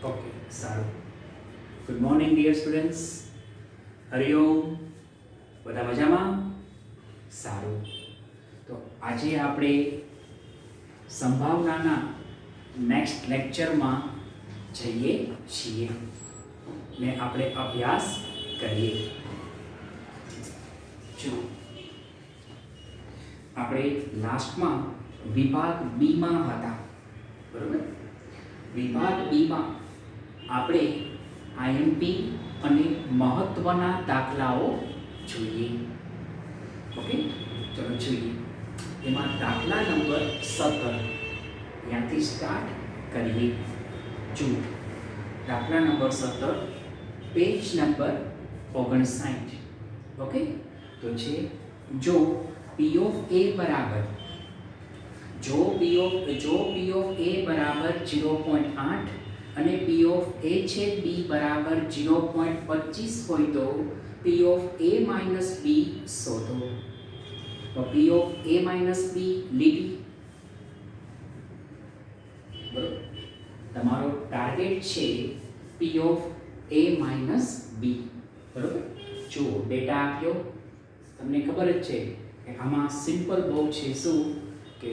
Okay, સારું. Good morning dear students. હરિઓમ. બધા મજામાં? સારું. તો આજે આપણે સંભાવનાના નેક્સ્ટ લેક્ચરમાં જઈએ છીએ ને આપણે અભ્યાસ કરીએ. જો આપણે લાસ્ટમાં વિભાગ બી માં હતા, બરોબર? વિભાગ બી માં આપણે આઈએમપી અને મહત્વના દાખલાઓ જોઈએ. ઓકે, ચલો જોઈએ. એમાં દાખલા નંબર 17 ત્યાંથી સ્ટાર્ટ કરીએ. જુઓ, દાખલા નંબર 17 પેજ નંબર 59. ઓકે, તો છે જો P of A બરાબર P of A બરાબર 0.8 અને P of A છેદ B બરાબર 0.25 હોય તો P of A minus B શોધો. તો P of A minus B લીટી, બરોબર? તમારો ટાર્ગેટ છે P of A minus B, બરોબર? જો ડેટા આપ્યો, તમને ખબર જ છે કે આમાં સિમ્પલ બહુ છે. શું કે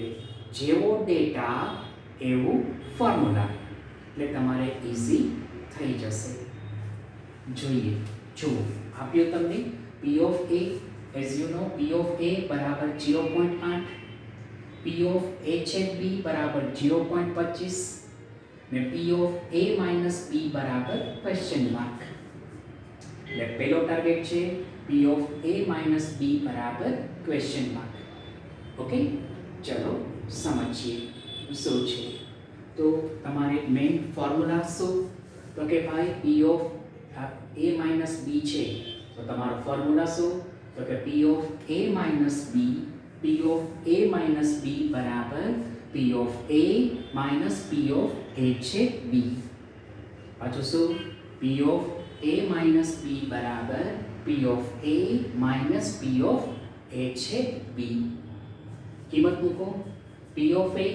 જેવો ડેટા એવું ફોર્મ્યુલા, એટલે તમારે ઈઝી થઈ જશે. જોઈએ, જો આપ્યો તમને P of A, as you know, P of A બરાબર 0.8, P of A છેદ B બરાબર 0.25 ને P of A minus B બરાબર ક્વેશ્ચન માર્ક. એટલે પહેલો ટાર્ગેટ છે P of A minus B બરાબર ક્વેશ્ચન માર્ક. ઓકે, ચલો સમજીએ શું છે. તો તમારે મેઇન ફોર્મ્યુલા શું? તો કે ભાઈ P of A minus B છે, તો તમારો ફોર્મ્યુલા શું? તો કે P of A minus B, P of A minus B બરાબર P of A minus P of A છેદ B. પાછું શું? P of A minus B બરાબર P of A minus P of A છેદ B. કિંમત મૂકો. P of A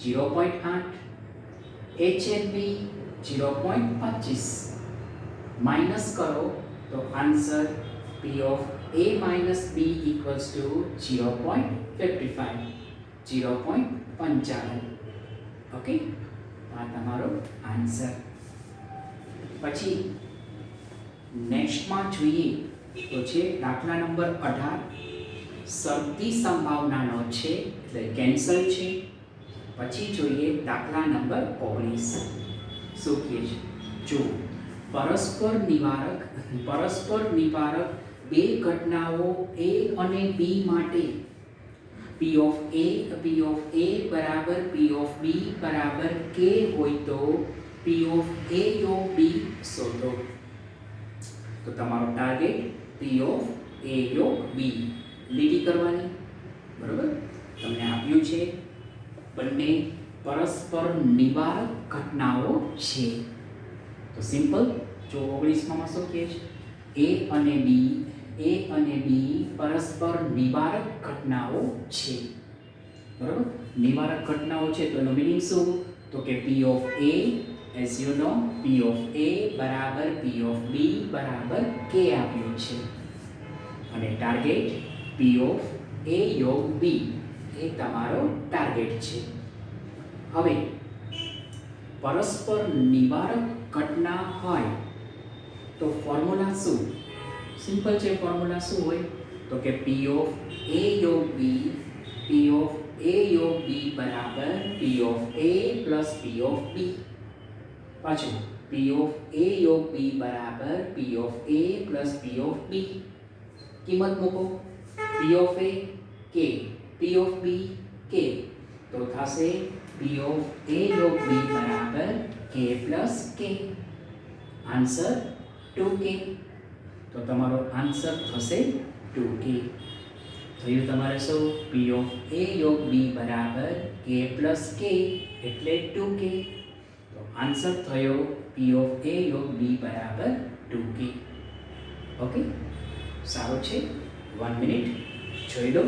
0.8, A છેદ B 0.25, minus કરો તો answer P of A minus B equals to 0.55, 0.55. Okay, આ તમારો આન્સર. પછી નેક્સ્ટમાં જોઈએ તો છે દાખલા નંબર 18 શરતી સંભાવનાનો છે, એટલે કેન્સલ છે. પછી જોઈએ દાખલા નંબર 19. શું કહે છે? જો પરસ્પર નિવારક બે ઘટનાઓ A અને B માટે P of A બરાબર P of B બરાબર K હોય તો P of A યોગ B શોધો. તો તમારો ટાર્ગેટ P of A યોગ B લીટી કરવાની, બરોબર? તમને આપ્યું છે બંને પરસ્પર નિવારક ઘટનાઓ છે. તો સિમ્પલ. જો 19 માં શું કહે છે? A અને B પરસ્પર નિવારક ઘટનાઓ છે, બરોબર? નિવારક ઘટનાઓ છે તો એનો મીનિંગ શું? તો કે P of A, as you know, P of A બરાબર P of B બરાબર K આપ્યું છે અને ટાર્ગેટ P of A યોગ B એ તમારો ટાર્ગેટ છે. હવે પરસ્પર નિવારક ઘટના હોય તો ફોર્મ્યુલા શું? સિમ્પલ છે. ફોર્મ્યુલા શું હોય? તો કે P of A યોગ B બરાબર P of A plus P of B. પાછું P of A યોગ B બરાબર P of A plus P of B. કિંમત મૂકો. P of A K, P of B K, તો થશે P of A યોગ B બરાબર K plus K. Answer 2K. તો તમારો આન્સર થશે 2K. થયું તમારે શું? P of A યોગ B બરાબર K plus K એટલે 2K. તો આન્સર થયો P of A યોગ B બરાબર 2K. ઓકે, સારું છે. 1 મિનિટ જોઈ લો.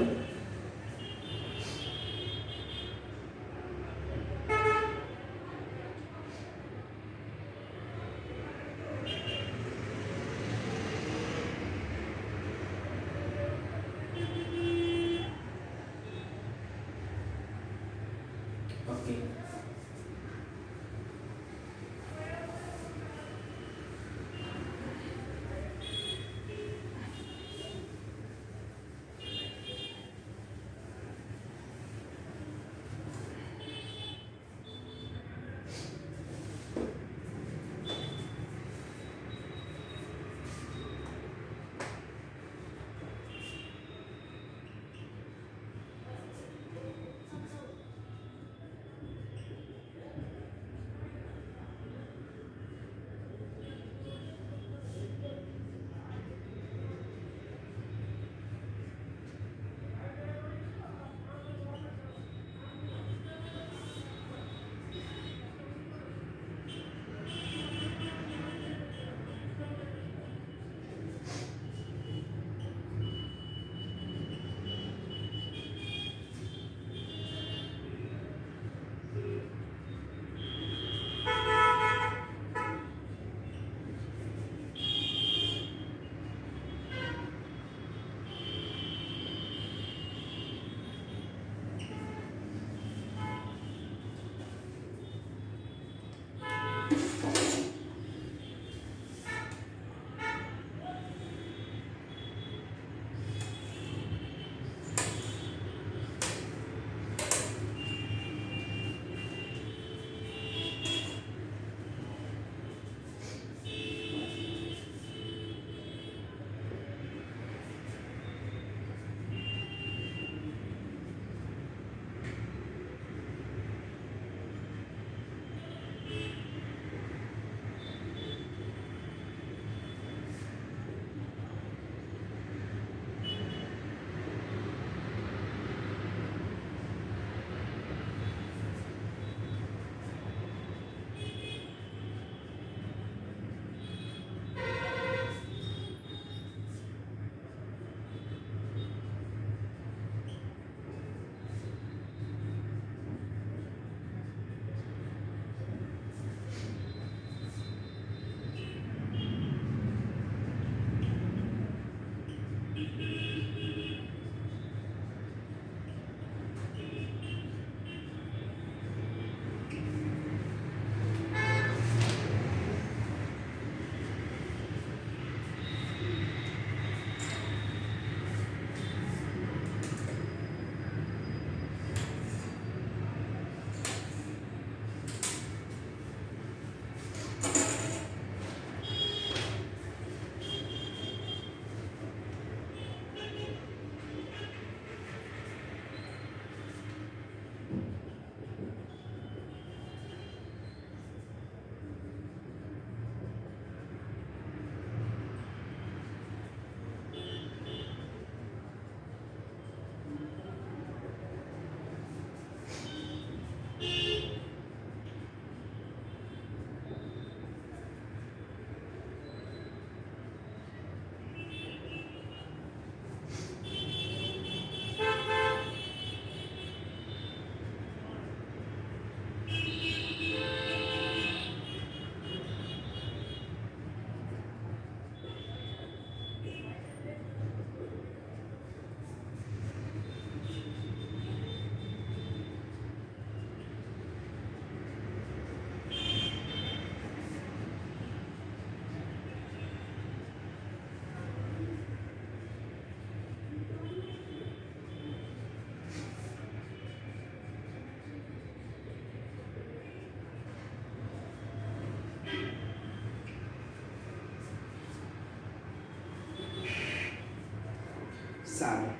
સારું,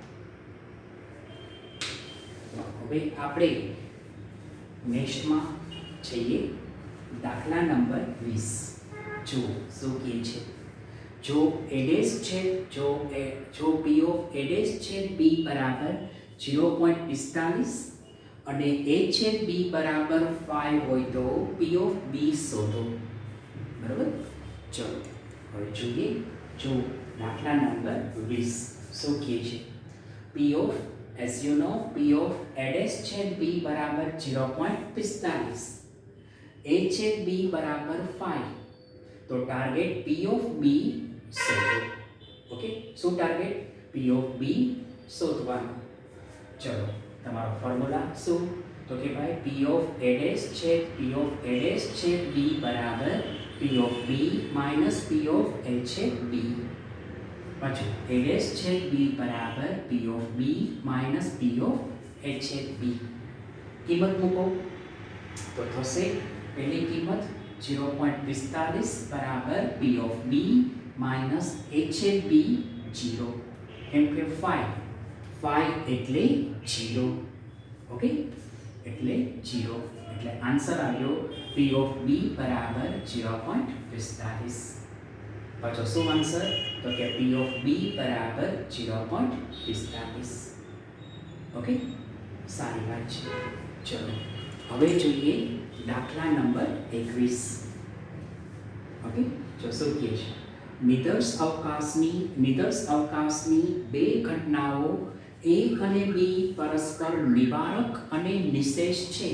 હવે આપણે નેક્સ્ટમાં જઈએ. દાખલા નંબર 20. જો શું કહે છે, જો a ડેશ છે, જો p ઓફ a ડેશ છે b બરાબર 0.45 અને a છે b બરાબર 5 હોય તો p ઓફ b શોધો. બરાબર, ચલો હવે જોઈએ. જો દાખલા નંબર 20 શું કહે છે, p of, as you know, p of a dash છે b બરાબર 0.45, a છે b બરાબર 5, તો ટાર્ગેટ p of b શોધો. ઓકે, શું ટાર્ગેટ? p of b શોધવાનું. ચલો, તમારો ફોર્મ્યુલા શું? તો કે ભાઈ p of a dash છે, p of a dash છે b બરાબર p of b minus p of a છે b. પાછું a dash છે b બરાબર p of b minus p of a છે b. કિંમત મૂકો તો થશે પહેલી કિંમત 0.45 બરાબર p of b minus a છે b 0, કેમ કે 5 એટલે 0. ઓકે, એટલે 0, એટલે આન્સર આવ્યો p of b બરાબર 0.45. પાછો શું આન્સર? તો કે p of b બરાબર 0.45. ઓકે, સારી વાત છે. ચલો હવે જોઈએ દાખલા નંબર 21. ઓકે, જો શું કહે છે, નિદર્શ અવકાશની બે ઘટનાઓ a અને b પરસ્પર નિવારક અને નિશેષ છે.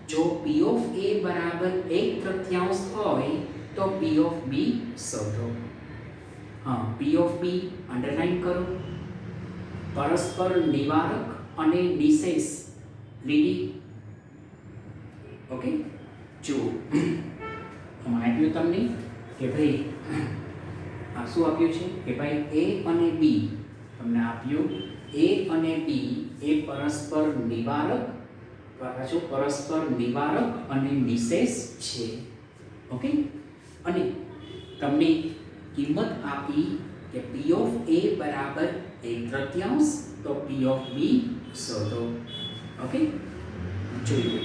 જો p of a બરાબર 1/3 હોય તો p of b શોધો. હા, p of b અંડરલાઈન કરો. પરસ્પર નિવારક અને નિશેષ લીડી. ઓકે, જો આમાં આપ્યું તમને કે ભાઈ આ શું આપ્યું છે કે ભાઈ a અને b તમને આપ્યું. a અને b એ પરસ્પર નિવારક અને નિશેષ છે. ઓકે, અને તમને કિંમત આપી કે p of a બરાબર 1/3, તો p of b શોધો. ઓકે, જોઈએ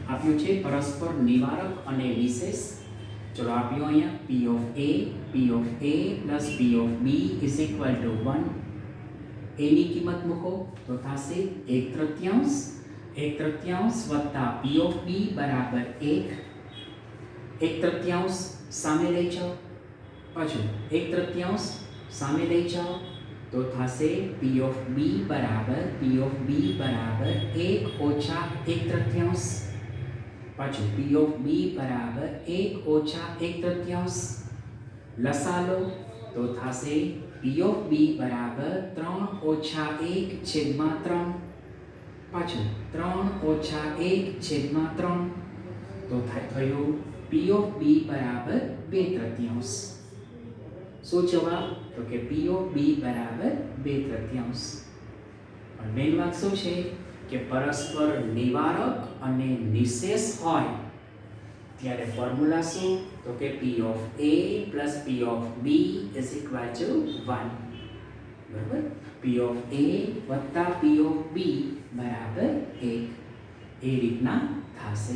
આપ્યું છે પરસ્પર નિવારક અને નિશેષ. ચલો આપ્યું અહીંયા p of a plus p of b is equal to 1. a ની કિંમત મૂકો તો થશે 1/3 વત્તા p of b બરાબર 1. 1/3 સામે લઈ જાઓ, પાછું 1/3 સામે લઈ જાઓ તો થશે p of b બરાબર 1 ઓછા 1/3. પાછું p of b બરાબર 1 ઓછા 1/3. લસા લો તો થશે p of b બરાબર 3 ઓછા 1/3. પાછું 3 ઓછા 1/3, તો થયું p of b બરાબર 2/3. શું જવાબ? તો કે p of b બરાબર 2/3. પણ મેઇન વાત શું છે કે પરસ્પર નિવારક અને નિશેષ હોય ત્યારે ફોર્મ્યુલા શું? તો કે p of a plus p of b is equal to 1. બરાબર, p of a વત્તા p of b બરાબર 1, એ રીતના થશે.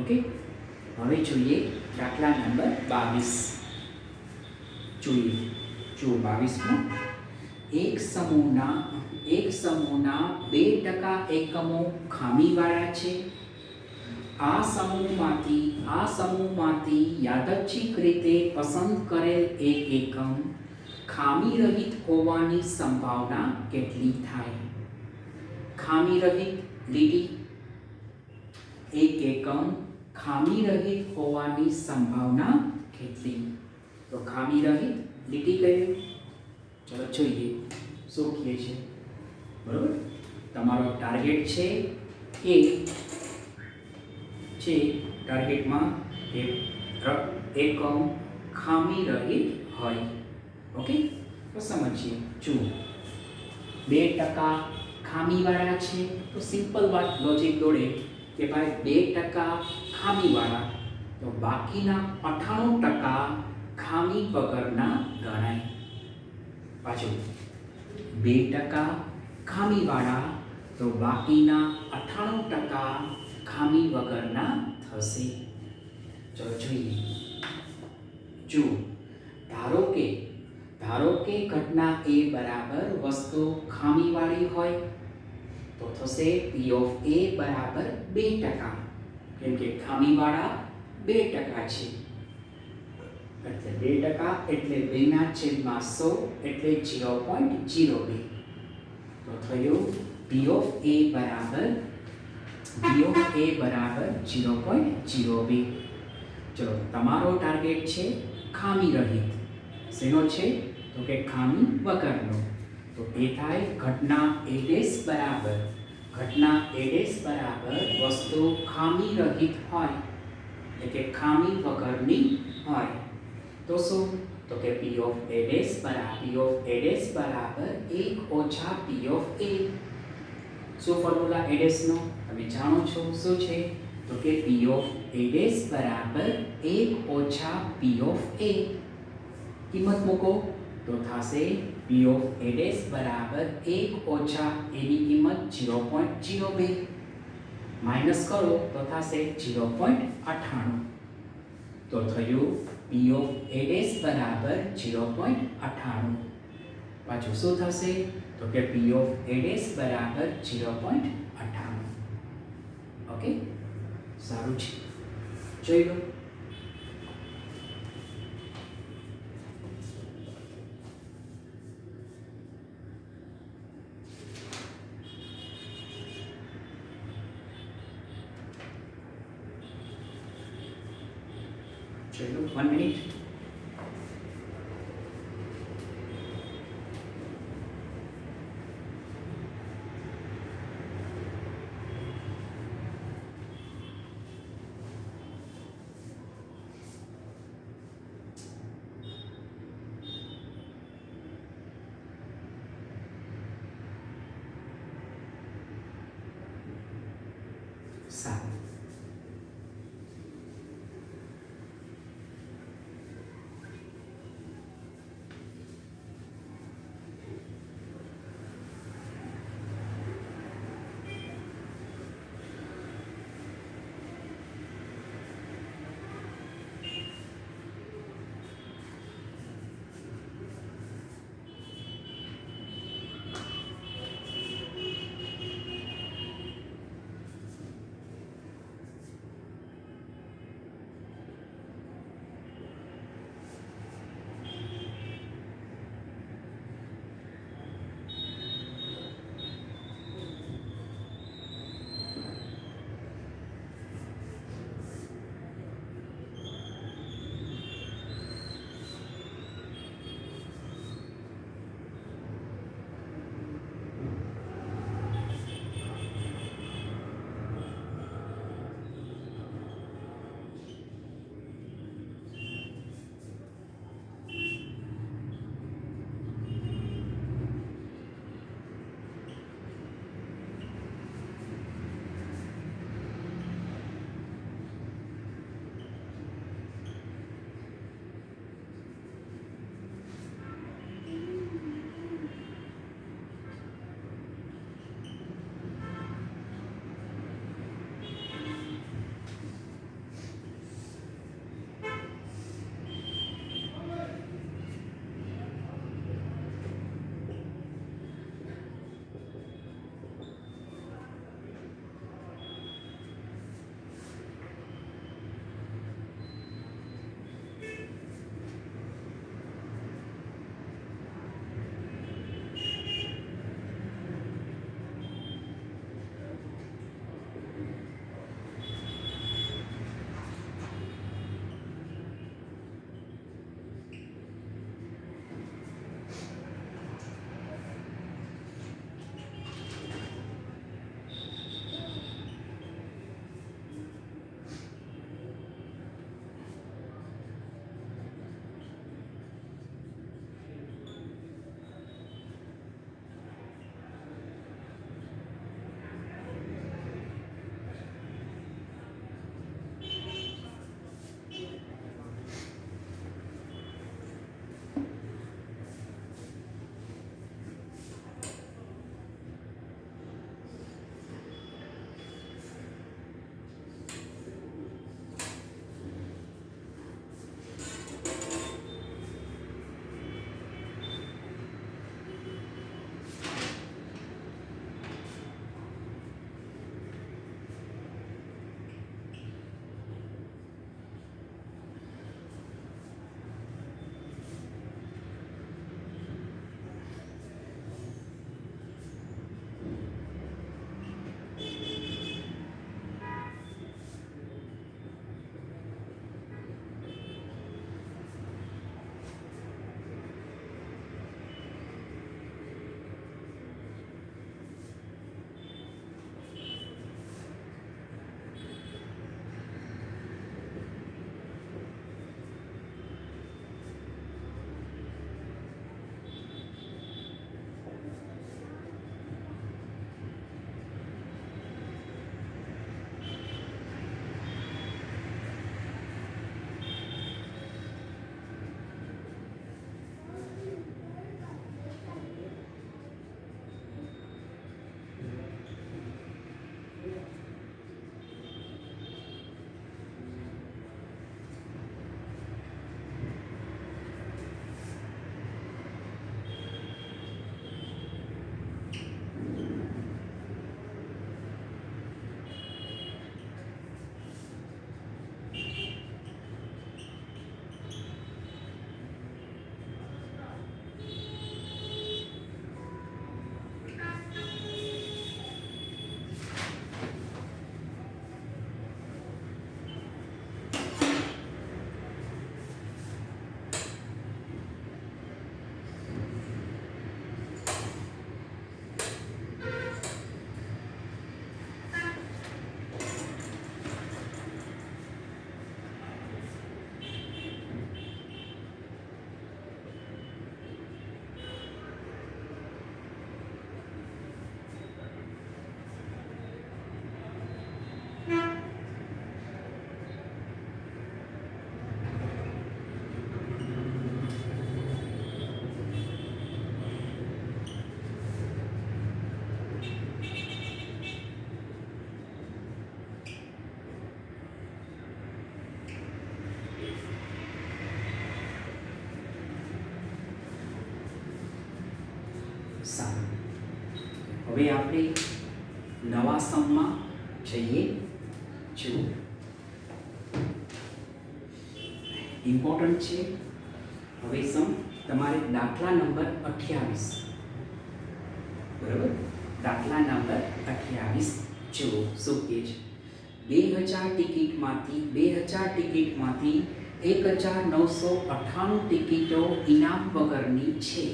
ઓકે, હવે જોઈએ દાખલા નંબર 22. જોઈએ, જો 22માં એક સમૂહના 2% એકમો ખામીવાળા છે. આ સમૂહમાંથી યાદચ્છિક રીતે પસંદ કરેલ એક એકમ ખામી રહિત હોવાની સંભાવના કેટલી થાય? ખામી રહિત લીટી, એક એકમ ખામી રહિત હોવાની સંભાવના કેટલી? તો ખામી રહિત લીટી કઈ? ચલો જોઈએ શું કહે છે. બરોબર, તમારો ટાર્ગેટ છે કે ટાર્ગેટમાં એકમ ખામી રહિત હોય. ઓકે, તો સમજીએ. જુઓ 2% ખામીવાળા છે તો સિમ્પલ વાત લોજિક દોડે કે ભાઈ 2% ખામીવાળા, તો બાકીના 98% ખામી વગરના ગણાય. પાછું 2% ખામીવાળા તો બાકીના 98% ખામી વગરના થશે. ચલો જોઈએ. જો ધારો કે ઘટના A બરાબર વસ્તુ ખામીવાળી હોય તો થશે P of A બરાબર 2%, કેમ કે ખામીવાળા 2% છે. એટલે 2% એટલે 2/100 એટલે 0.02. તો થયું P of A બરાબર 0.02. ચલો તમારો ટાર્ગેટ છે ખામી રહિત. શેનો છે? તો કે ખામી વગરનો. તો એ થાય ઘટના A' બરાબર વસ્તુ ખામી રહિત હોય એટલે કે ખામી વગરની હોય તો શું? તો કે P of A' બરાબર 1 ઓછા P of A. શું ફોર્મ્યુલા A' નો તમે જાણો છો શું છે? તો કે P of A' બરાબર 1 ઓછા P of A. કિંમત મૂકો તો થશે P of A' બરાબર 1 ઓછા A ની કિંમત 0.02. માઇનસ કરો તો થશે 0.98. તો થયું P of A' બરાબર 0.98. પાછું શું થશે? તો કે P of A' બરાબર 0.98. ઓકે, સારું છે, જોઈ લો. જોઈ લો, 1 મિનિટ. સારું. સારું, હવે આપણે નવા સમમાં જઈએ. જુઓ, ઇમ્પોર્ટન્ટ છે. હવે સમ તમારે દાખલા નંબર 28, બરાબર, દાખલા નંબર 28 જુઓ શું કહે છે. 2000 ટિકિટમાંથી 1998 ટિકિટો ઇનામ વગરની છે.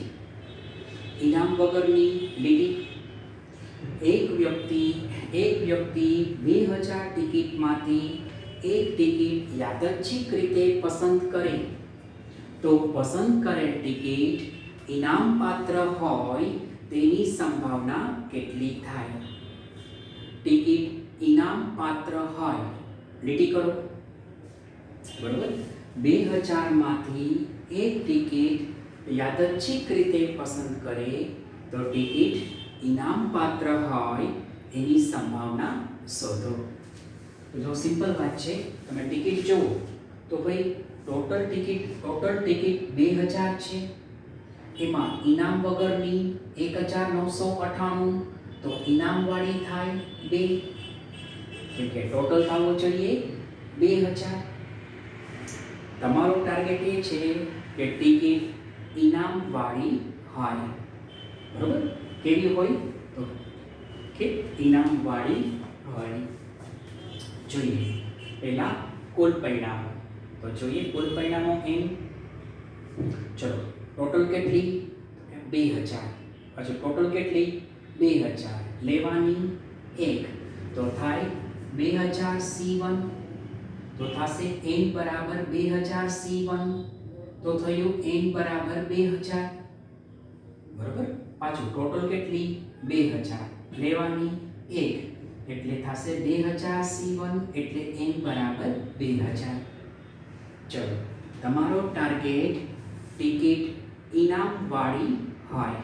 ઇનામ વગરની લીટી. એક વ્યક્તિ 2000 ટિકિટમાંથી એક ટિકિટ યાદચ્છિક રીતે પસંદ કરે તો પસંદ કરેલ ટિકિટ ઇનામ પાત્ર હોય તેની સંભાવના કેટલી થાય? ટિકિટ ઇનામ પાત્ર હોય, લીટી કરો, બરોબર. 2000 માંથી એક ટિકિટ યાદચ્છિક રીતે પસંદ કરે તો ટિકિટ ઇનામ પાત્ર હોય એની સંભાવના શોધો. તો જો સિમ્પલ વાત છે, તમે ટિકિટ જુઓ તો ભાઈ ટોટલ ટિકિટ 2000 છે, એમાં ઇનામ વગરની 1998, તો ઇનામવાળી થાય 2, કેમ કે ટોટલ થવો જોઈએ 2000. તમારો ટાર્ગેટ એ છે કે ટિકિટ ઇનામવાળી હોય, બરોબર. કેવી હોય? તો કે ઇનામવાળી હોય. જોઈએ પહેલા કુલ પરિણામો. તો જોઈએ કુલ પરિણામો એમ. ચલો, ટોટલ કેટલી? 2000. પછી ટોટલ કેટલી? 2000 લેવાની 1, તો થાય 2000 C1, તો થશે n બરાબર 2000 C1, તો થયું n બરાબર 2000, બરાબર. પાછું ટોટલ કેટલી? 2000 લેવાની 1, એટલે થશે 2000 C1, એટલે n બરાબર 2000. ચલો, તમારો ટાર્ગેટ ટિકિટ ઇનામવાળી હોય.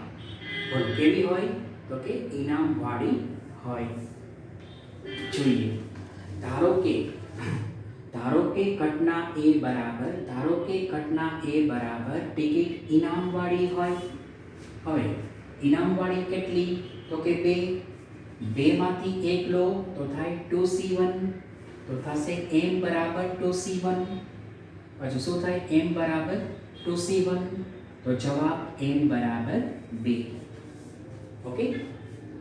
બોલો કેવી હોય? તો કે ઇનામવાળી હોય. જોઈએ, ધારો કે ઘટના A બરાબર ટિકિટ ઇનામવાળી હોય. હવે ઇનામવાળી કેટલી? તો કે 2 માંથી 1 લો તો થાય 2C1, તો થશે m બરાબર 2C1. પછી શું થાય? m બરાબર 2C1, તો જવાબ m બરાબર 2. ઓકે.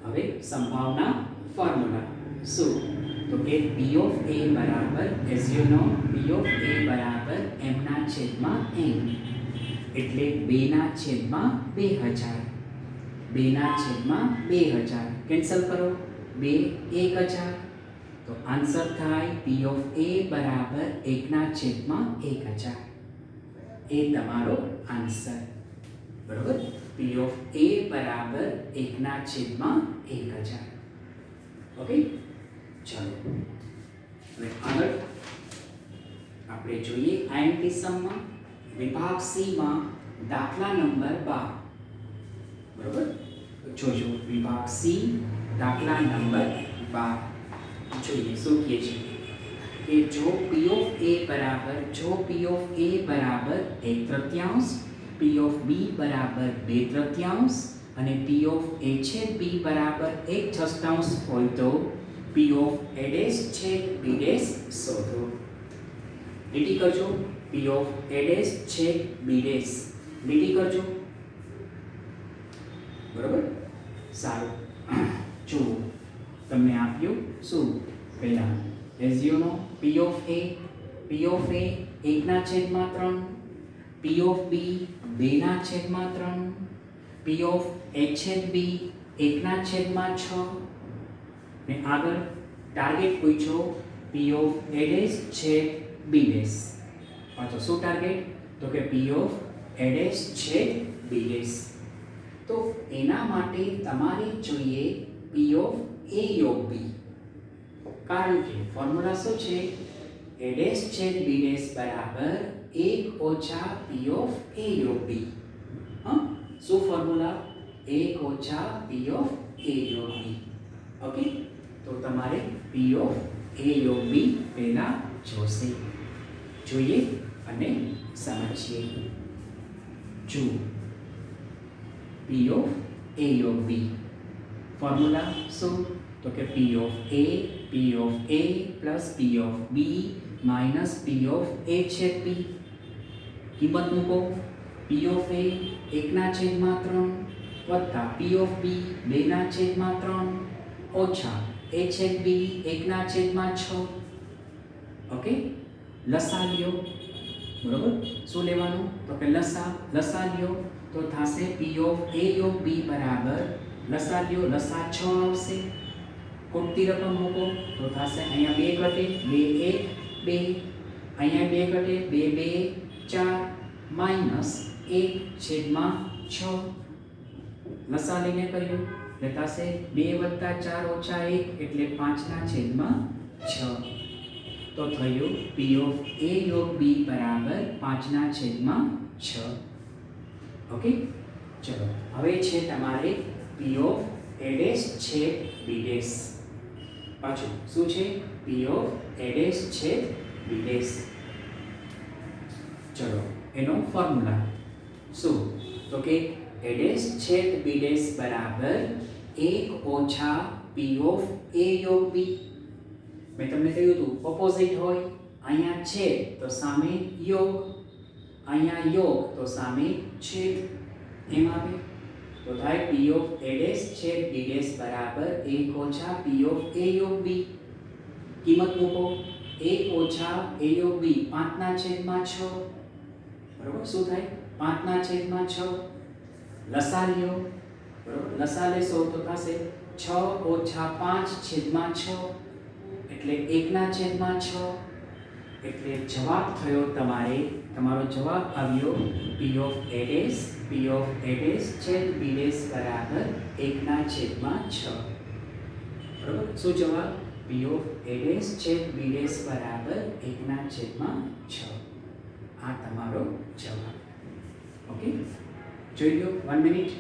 હવે સંભાવના ફોર્મ્યુલા શું? તો કે P of A બરાબર, as you know, P of A બરાબર m ના છેદમાં n, એટલે 2 ના છેદમાં 2000. 2 ના છેદમાં 2000 કેન્સલ કરો, 2 1000, તો આન્સર થાય P of A બરાબર 1 ના છેદમાં 1000. એ તમારો આન્સર, બરોબર. P of A બરાબર 1 ના છેદમાં 1000. ઓકે. ચલો, હવે આગળ આપણે જોઈએ IMP સમમાં વિભાગ C માં દાખલા નંબર 12, બરોબર. જોજો વિભાગ C દાખલા નંબર 12. જોઈએ શું કહે છે કે જો P of A બરાબર 1/3, P of B બરાબર 2/3 અને P of A છેદ B બરાબર 1/6 હોય તો P of A ડેશ છેદ B ડેશ શોધો. લીટી કરજો. P of A ડેશ છેદ B ડેશ લીટી કરજો, બરોબર. સારું, જુઓ તમને આપ્યું શું? પહેલા as you know, P of A 1 ના છેદમાં 3, P of B 2 ના છેદમાં 3, P of A છેદ B 1 ના છેદમાં 6, ને આગળ ટાર્ગેટ પૂછ્યો P of A ડેશ છેદ B ડેશ. પાછો શું ટાર્ગેટ? તો કે P of A ડેશ છેદ B ડેશ. તો એના માટે તમારે જોઈએ P of A યોગ B, કારણ કે ફોર્મ્યુલા શું છે? A ડેશ છેદ B ડેશ બરાબર 1 ઓછા P of A યોગ B. શું ફોર્મ્યુલા? 1 ઓછા P of A યોગ B. ઓકે. તો તમારે P of A યોગ B પહેલા જોશે. જોઈએ અને સમજીએ. જુઓ, P of A યોગ B. ફોર્મ્યુલા શું? તો કે P of A plus P of B minus P of A છેદ B. કિંમત મૂકો. P of A 1/3 વત્તા P of B 2/3 ઓછા A છેદ B 1/6. ઓકે, લસા લ્યો. બરોબર, શું લેવાનું? તો કે લસા લ્યો તો થશે P of A યોગ B બરાબર લસા લ્યો, લસા 6 આવશે. ખૂટતી રકમ મૂકો તો થશે અહીંયા 2 ઘટે 2 1 2, અહીંયા 2 ઘટે 2 2 4 માઈનસ 1/6. લસા લઈને કર્યું એટલે થશે 2 + 4 - 1 એટલે 5/6. તો થયું P of A યોગ B બરાબર 5/6. ઓકે, ચલો હવે છે તમારે P of A ડેશ છેદ B ડેશ. પાછું શું છે? P of A ડેશ છેદ B ડેશ. ચલો એનો ફોર્મ્યુલા શું? તો કે A ડેશ છેદ B ડેશ બરાબર 1 ઓછા P of A યોગ B. મેં તમને કહ્યું હતું ઓપોઝિટ હોય, અહીંયા છેદ તો સામે યોગ, અહીંયા યોગ તો સામે છેદ, એમ આવે તો થાય P of A ડેશ છેદ B ડેશ બરાબર 1 ઓછા P of A યોગ B. કિંમત મૂકો. 1 ઓછા A યોગ B 5/6. બરોબર, શું થાય? 5/6. લસા લ્યો. બરોબર, લસા લેશો તો થશે 6 ઓછા 5/6 એટલે 1/6. એટલે જવાબ થયો તમારો જવાબ આવ્યો P of A ડેશ છેદ B ડેશ બરાબર 1/6. બરોબર, શું જવાબ? P of A ડેશ છેદ B ડેશ બરાબર 1/6. આ તમારો જવાબ. ઓકે, જોઈ લો. 1 મિનિટ.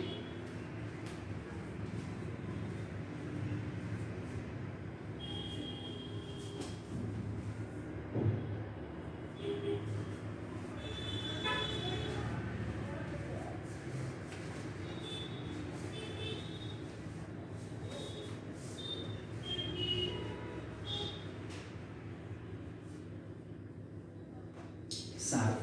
સારું.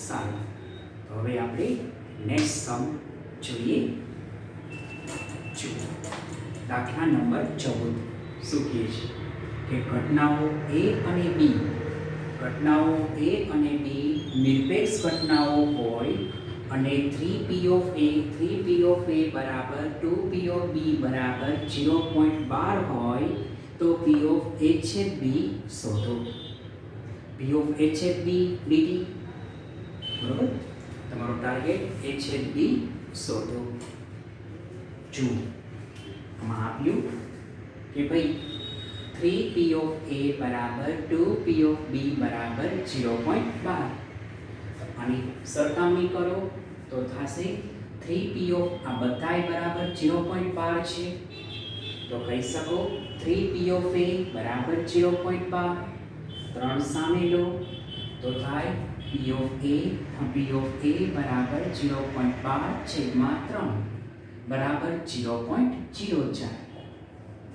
સારું, તો હવે આપણે નેક્સ્ટ સમ જોઈએ. જુઓ દાખલા નંબર 14 શું કહે છે? કે ઘટનાઓ A અને B નિરપેક્ષ ઘટનાઓ હોય અને 3P of A બરાબર 2P of B બરાબર 0.12 હોય તો P of A છેદ B શોધો. P of A છેદ B dt, બરોબર? તમારો ટાર્ગેટ A છેદ B શોધો. જુઓ આમાં આપ્યું કે ભાઈ 3P of A બરાબર 2P of B બરાબર 0.12. આની સરખામણી કરો તો થશે 3P of આ બધાય બરાબર 0.12 છે તો કહી શકો 3P of A બરાબર 0.12. 3 સામે લો તો થાય P of A બરાબર 0.12 છેદમાં 3 બરાબર 0.04.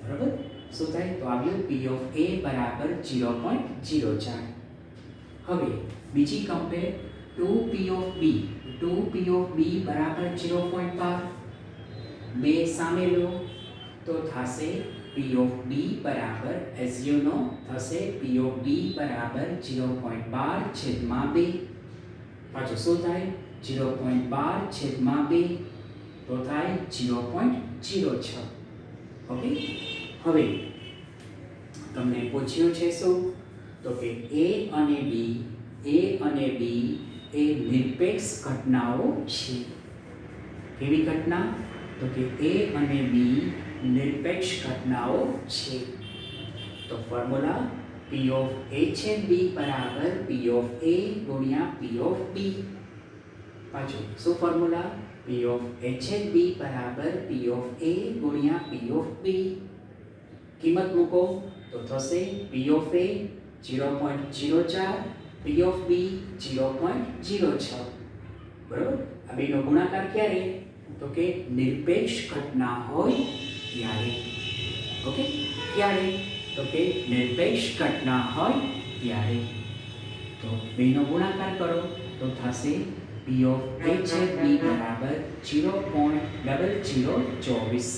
બરાબર? શું થાય? તો આવ્યું P of A બરાબર 0.04. હવે બીજી કમ્પેર 2P of B બરાબર 0.12. 2 સામે લો તો થશે P of B બરાબર as you know થશે P of B બરાબર 0.12 છેદમાં 2. પાછું શું થાય? 0.12 છેદમાં 2 તો થાય 0.06. ઓકે, હવે તમને પૂછ્યું છે શું? તો કે A અને B એ નિરપેક્ષ ઘટનાઓ છે. કેવી ઘટના? તો કે A અને B નિરપેક્ષ ઘટનાઓ છે. તો ફોર્મ્યુલા P of A છેદ B બરાબર P of A ગુણ્યા P of B. પાછું શું ફોર્મ્યુલા? P of A છેદ B બરાબર P of A ગુણ્યા P of B. કિંમત મૂકો તો થશે P of A 0.04, P of B 0.06. બરાબર? આ બેનો ગુણાકાર ક્યારે? તો કે નિરપેક્ષ ઘટના હોય ત્યારે. ઓકે, ક્યારે? તો કે નિરપેક્ષ ઘટના હોય ત્યારે. તો બેનો ગુણાકાર કરો તો થશે P of A છેદ B બરાબર 0.0024.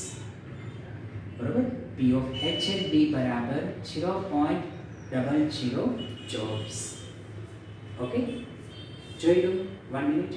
બરાબર? P of A છેદ B બરાબર 0.0024. ઓકે, જોઈ લો 1 મિનિટ.